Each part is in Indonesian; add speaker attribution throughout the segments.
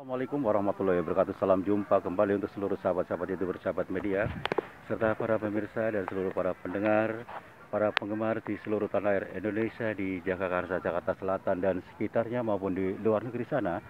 Speaker 1: Assalamualaikum warahmatullahi wabarakatuh. Salam jumpa kembali untuk seluruh sahabat-sahabat YouTuber, sahabat media, serta para pemirsa dan seluruh para pendengar, para penggemar di seluruh tanah air Indonesia, di Jakarta, Jakarta Selatan dan sekitarnya maupun di luar negeri sana.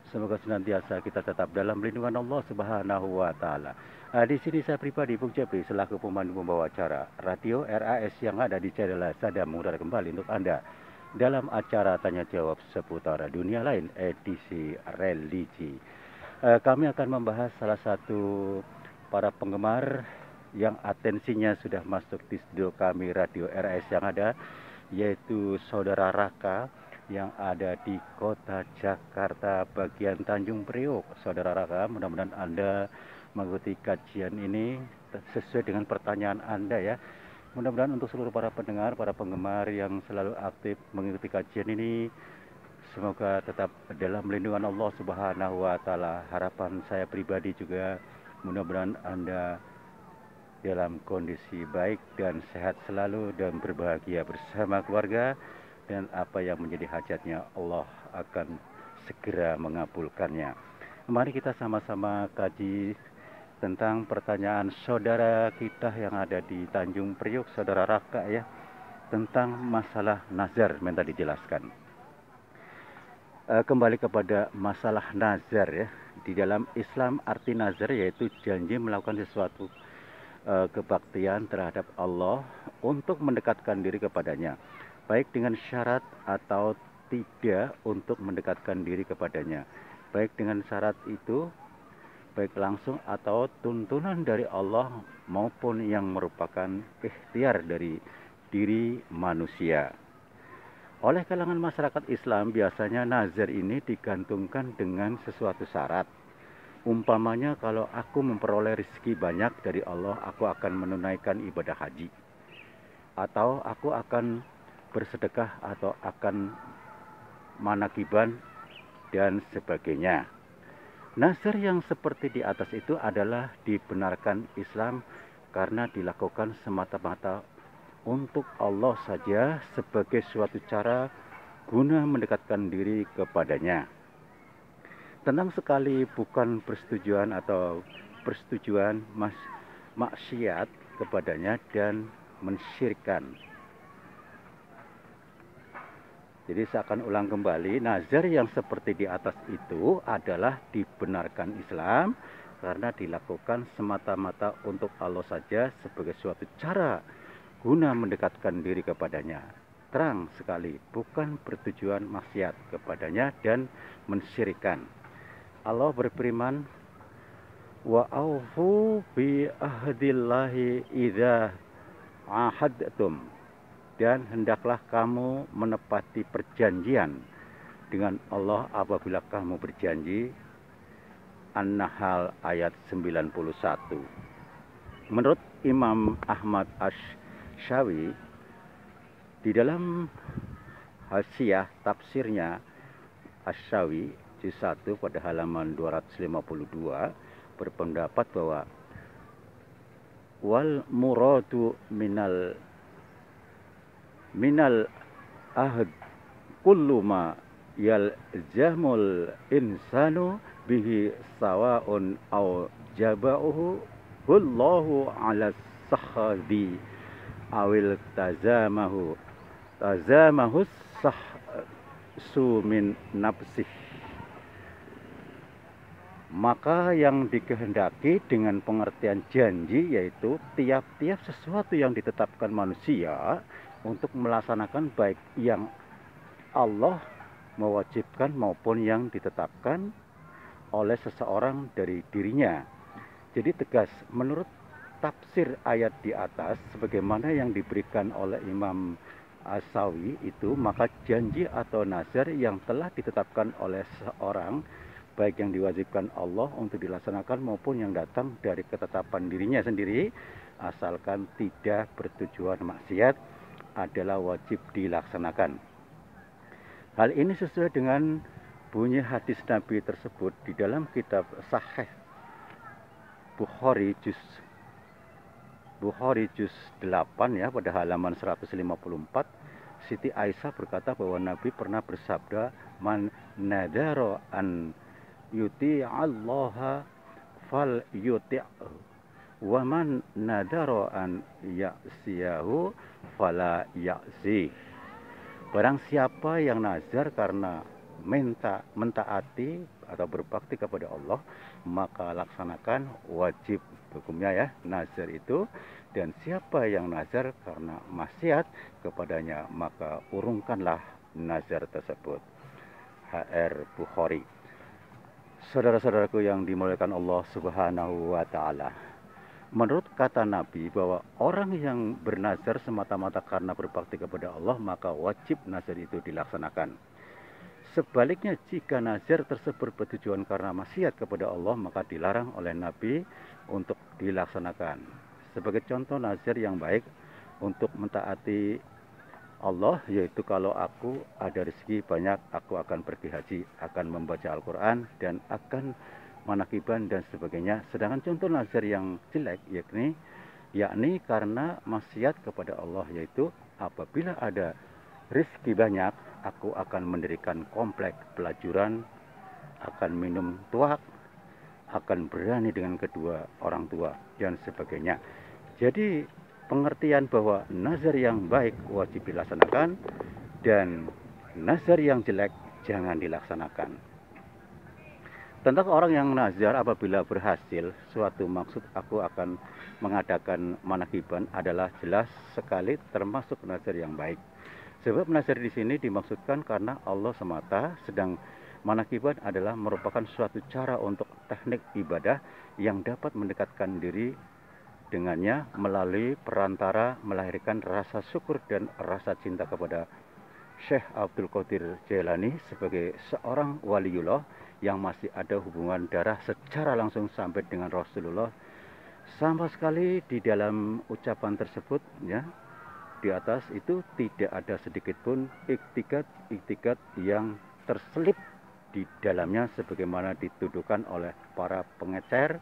Speaker 1: Semoga senantiasa kita tetap dalam lindungan Allah Subhanahu wa taala. Di sini saya pribadi Bung Jepri selaku pemandu pembawa acara Radio RAS yang ada di channel sedang mengudara kembali untuk Anda dalam acara tanya jawab seputar dunia lain edisi religi. Kami akan membahas salah satu para penggemar yang atensinya sudah masuk di studio kami Radio RAS yang ada, yaitu Saudara Raka yang ada di kota Jakarta bagian Tanjung Priok. Saudara Raka, mudah-mudahan Anda mengikuti kajian ini sesuai dengan pertanyaan Anda ya. Mudah-mudahan untuk seluruh para pendengar, para penggemar yang selalu aktif mengikuti kajian ini, semoga tetap dalam lindungan Allah Subhanahu wa taala. Harapan saya pribadi juga mudah-mudahan Anda dalam kondisi baik dan sehat selalu dan berbahagia bersama keluarga, dan apa yang menjadi hajatnya Allah akan segera mengabulkannya. Mari kita sama-sama kaji tentang pertanyaan saudara kita yang ada di Tanjung Priok, Saudara Raka ya, tentang masalah nazar minta dijelaskan. Kembali kepada masalah nazar ya. Di dalam Islam arti nazar yaitu janji melakukan sesuatu kebaktian terhadap Allah untuk mendekatkan diri kepadanya, baik dengan syarat atau tidak untuk mendekatkan diri kepadanya, baik dengan syarat itu, baik langsung atau tuntunan dari Allah maupun yang merupakan ikhtiar dari diri manusia. Oleh kalangan masyarakat Islam biasanya nazar ini digantungkan dengan sesuatu syarat. Umpamanya kalau aku memperoleh rezeki banyak dari Allah, aku akan menunaikan ibadah haji, atau aku akan bersedekah, atau akan manakiban dan sebagainya. Nazar yang seperti di atas itu adalah dibenarkan Islam karena dilakukan semata-mata untuk Allah saja sebagai suatu cara guna mendekatkan diri kepadanya. Tenang sekali bukan persetujuan atau persetujuan maksiat kepadanya dan mensyirikkan. Jadi saya akan ulang kembali, nazar yang seperti di atas itu adalah dibenarkan Islam karena dilakukan semata-mata untuk Allah saja sebagai suatu cara guna mendekatkan diri kepadanya. Terang sekali, bukan bertujuan maksiat kepadanya dan mensyirikkan. Allah berfirman, wa aufu bi ahdillahi idza ahadtum, dan hendaklah kamu menepati perjanjian dengan Allah apabila kamu berjanji. An-Nahl ayat 91. Menurut Imam Ahmad Asy-Syawi di dalam Hasyiah tafsirnya Asy-Syawi juz 1 pada halaman 252 berpendapat bahwa wal muradu minal ahd kullu ma yalzamul insanu bihi sawaun aw jaba'uhu wallahu ala sahbi awil tazamahus sahsu min nafsih. Maka yang dikehendaki dengan pengertian janji yaitu tiap-tiap sesuatu yang ditetapkan manusia untuk melaksanakan, baik yang Allah mewajibkan maupun yang ditetapkan oleh seseorang dari dirinya. Jadi tegas, menurut tafsir ayat di atas sebagaimana yang diberikan oleh Imam Asy-Syawi itu, maka janji atau nazar yang telah ditetapkan oleh seseorang, baik yang diwajibkan Allah untuk dilaksanakan maupun yang datang dari ketetapan dirinya sendiri, asalkan tidak bertujuan maksiat, adalah wajib dilaksanakan. Hal ini sesuai dengan bunyi hadis Nabi tersebut di dalam kitab Sahih Bukhari juz 8 ya, pada halaman 154. Siti Aisyah berkata bahwa Nabi pernah bersabda, man nadaro an yuti'allaha fal yuti'hu wa man nadara an ya'siyahu fala ya'si. Barang siapa yang nazar karena mentaati atau berbakti kepada Allah, maka laksanakan, wajib hukumnya ya nazar itu. Dan siapa yang nazar karena maksiat kepadanya, maka urungkanlah nazar tersebut. HR Bukhari. Saudara-saudaraku yang dimuliakan Allah Subhanahu wa taala. Menurut kata Nabi bahwa orang yang bernazar semata-mata karena berbakti kepada Allah, maka wajib nazar itu dilaksanakan. Sebaliknya, jika nazar tersebut bertujuan karena maksiat kepada Allah, maka dilarang oleh Nabi untuk dilaksanakan. Sebagai contoh nazar yang baik untuk mentaati Allah, yaitu kalau aku ada rezeki banyak, aku akan pergi haji, akan membaca Al-Quran, dan akan manakiban dan sebagainya. Sedangkan contoh nazar yang jelek yakni karena maksiat kepada Allah, yaitu apabila ada rezeki banyak, aku akan mendirikan komplek pelajuran, akan minum tuak, akan berani dengan kedua orang tua, dan sebagainya. Jadi pengertian bahwa nazar yang baik wajib dilaksanakan dan nazar yang jelek jangan dilaksanakan. Tentang orang yang nazar apabila berhasil suatu maksud, aku akan mengadakan manakiban, adalah jelas sekali termasuk nazar yang baik. Sebab nazar di sini dimaksudkan karena Allah semata, sedang manakiban adalah merupakan suatu cara untuk teknik ibadah yang dapat mendekatkan diri dengannya melalui perantara melahirkan rasa syukur dan rasa cinta kepada Syekh Abdul Qadir Jailani sebagai seorang waliullah yang masih ada hubungan darah secara langsung sampai dengan Rasulullah. Sama sekali di dalam ucapan tersebut ya, di atas itu tidak ada sedikit pun iktikat yang terselip di dalamnya sebagaimana dituduhkan oleh para pengecer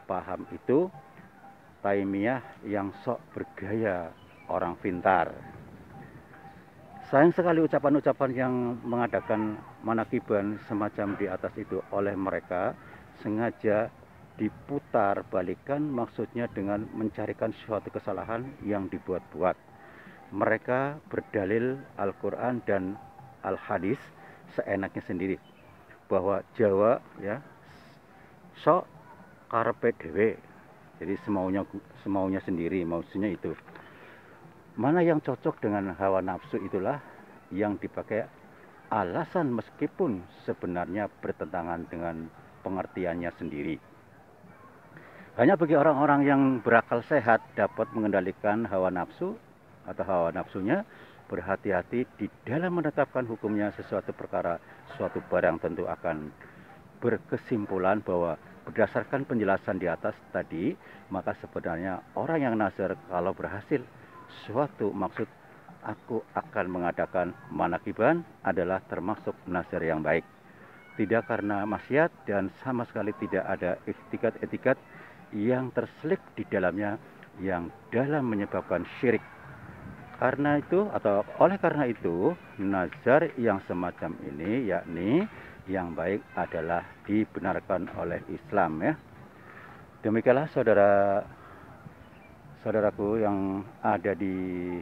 Speaker 1: paham itu Taimiyah yang sok bergaya orang pintar. Sayang sekali ucapan-ucapan yang mengadakan manakiban semacam di atas itu oleh mereka sengaja diputar balikan, maksudnya dengan mencarikan suatu kesalahan yang dibuat-buat. Mereka berdalil Al-Quran dan Al-Hadis seenaknya sendiri, bahwa Jawa ya sok karepe dhewe. Jadi semaunya sendiri, maksudnya itu. Mana yang cocok dengan hawa nafsu itulah yang dipakai alasan, meskipun sebenarnya bertentangan dengan pengertiannya sendiri. Hanya bagi orang-orang yang berakal sehat dapat mengendalikan hawa nafsu atau hawa nafsunya, berhati-hati di dalam menetapkan hukumnya sesuatu perkara, suatu barang tentu akan berkesimpulan bahwa berdasarkan penjelasan di atas tadi, maka sebenarnya orang yang nazar kalau berhasil suatu maksud, aku akan mengadakan manakiban, adalah termasuk nazar yang baik. Tidak karena maksiat dan sama sekali tidak ada etikat yang terselip di dalamnya yang dalam menyebabkan syirik. Karena itu atau oleh karena itu, nazar yang semacam ini yakni yang baik adalah dibenarkan oleh Islam ya. Demikianlah saudaraku yang ada di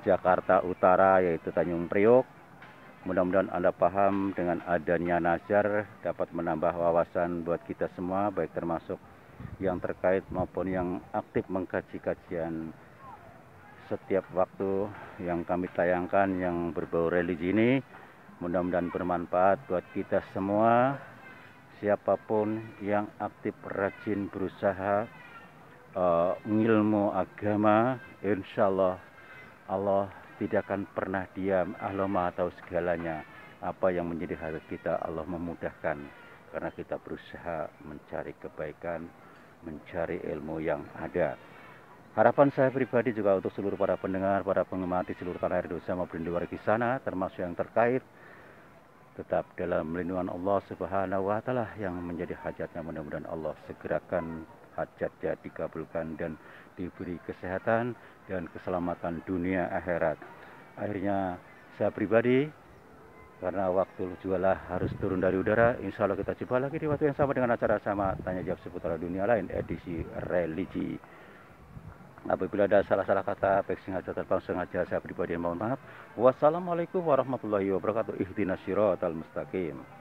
Speaker 1: Jakarta Utara, yaitu Tanjung Priok. Mudah-mudahan Anda paham dengan adanya nazar dapat menambah wawasan buat kita semua, baik termasuk yang terkait maupun yang aktif mengkaji kajian setiap waktu yang kami tayangkan yang berbau religi ini. Mudah-mudahan bermanfaat buat kita semua. Siapapun yang aktif rajin berusaha ngilmu agama, insya Allah Allah tidak akan pernah diam. Allah Maha tahu segalanya. Apa yang menjadi hajat kita Allah memudahkan, karena kita berusaha mencari kebaikan, mencari ilmu yang ada. Harapan saya pribadi juga untuk seluruh para pendengar, para penggemar di seluruh tanah air Indonesia maupun di luar sana, termasuk yang terkait, tetap dalam lindungan Allah Subhanahu wa taala yang menjadi hajatnya. Mudah-mudahan Allah segerakan hajatnya dikabulkan dan diberi kesehatan dan keselamatan dunia akhirat. Akhirnya saya pribadi karena waktu jualah harus turun dari udara. Insya Allah kita jumpa lagi di waktu yang sama dengan acara sama tanya jawab seputar dunia lain edisi religi. Apabila ada salah-salah kata, baik sengaja atau sengaja, saya pribadi mohon maaf. Wassalamualaikum warahmatullahi wabarakatuh. Ihdinas siratal mustaqim.